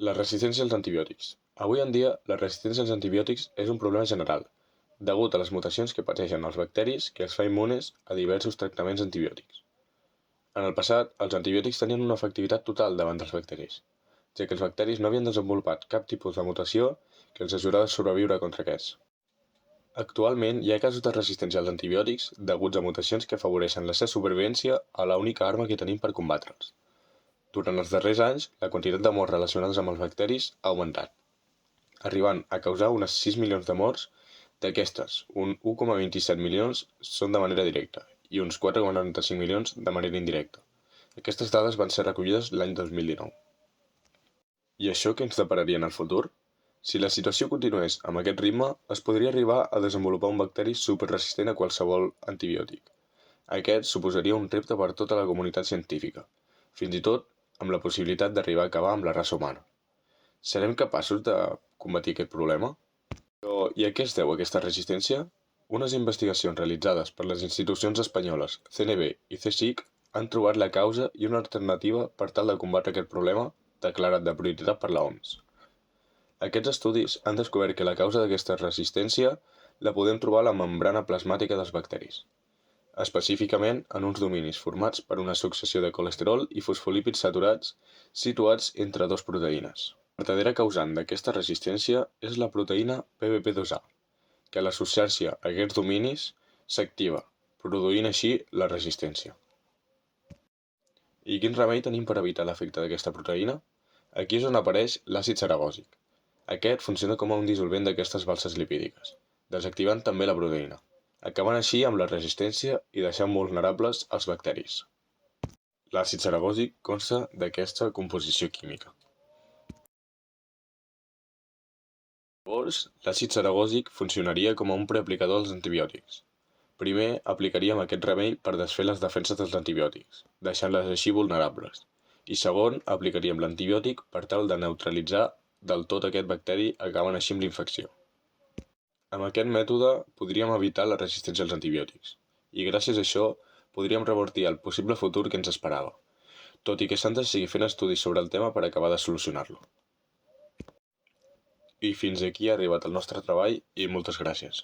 La resistència als antibiòtics. Avui en dia, la resistència als antibiòtics és un problema general, degut a les mutacions que pateixen els bacteris que els fa immunes a diversos tractaments antibiòtics. En el passat, els antibiòtics tenien una efectivitat total davant dels bacteris, ja que els bacteris no havien desenvolupat cap tipus de mutació que els ajudara a sobreviure contra aquests. Actualment, hi ha casos de resistència als antibiòtics deguts a mutacions que afavoreixen la seva supervivència a l'única arma que tenim per combatre'ls. Durant els darrers anys, la quantitat de morts relacionades amb els bacteris ha augmentat, arribant a causar unes 6 milions de morts. D'aquestes, un 1,27 milions són de manera directa i uns 4,95 milions de manera indirecta. Aquestes dades van ser recollides l'any 2019. I això què ens depararia en el futur? Si la situació continués amb aquest ritme, es podria arribar a desenvolupar un bacteri superresistent a qualsevol antibiòtic. Aquest suposaria un repte per tota la comunitat científica, fins i tot amb la possibilitat d'arribar a acabar amb la raça humana. Serem capaços de combatir aquest problema? Però i a què es deu aquesta resistència? Unes investigacions realitzades per les institucions espanyoles CNV i CSIC han trobat la causa i una alternativa per tal de combatre aquest problema declarat de prioritat per l'OMS. Aquests estudis han descobert que la causa d'aquesta resistència la podem trobar a la membrana plasmàtica dels bacteris, específicament en uns dominis formats per una successió de colesterol i fosfolípids saturats situats entre dues proteïnes. La verdadera causant d'aquesta resistència és la proteïna PBP2A, que a l'associar-se a aquests dominis s'activa, produint així la resistència. I quin remei tenim per evitar l'efecte d'aquesta proteïna? Aquí és on apareix l'àcid ceragòsic. Aquest funciona com a un dissolvent d'aquestes balses lipídiques, desactivant també la proteïna, acabant així amb la resistència i deixant vulnerables els bacteris. L'àcid ceragòsic consta d'aquesta composició química. Llavors, l'àcid ceragòsic funcionaria com a un preaplicador dels antibiòtics. Primer aplicaríem aquest remei per desfer les defenses dels antibiòtics, deixant-les així vulnerables. I segon, aplicaríem l'antibiòtic per tal de neutralitzar del tot aquest bacteri, acabant així amb l'infecció. Amb aquest mètode podríem evitar la resistència als antibiòtics, i gràcies a això podríem revertir el possible futur que ens esperava, tot i que s'han de seguir fent estudis sobre el tema per acabar de solucionar-lo. I fins aquí ha arribat el nostre treball i moltes gràcies.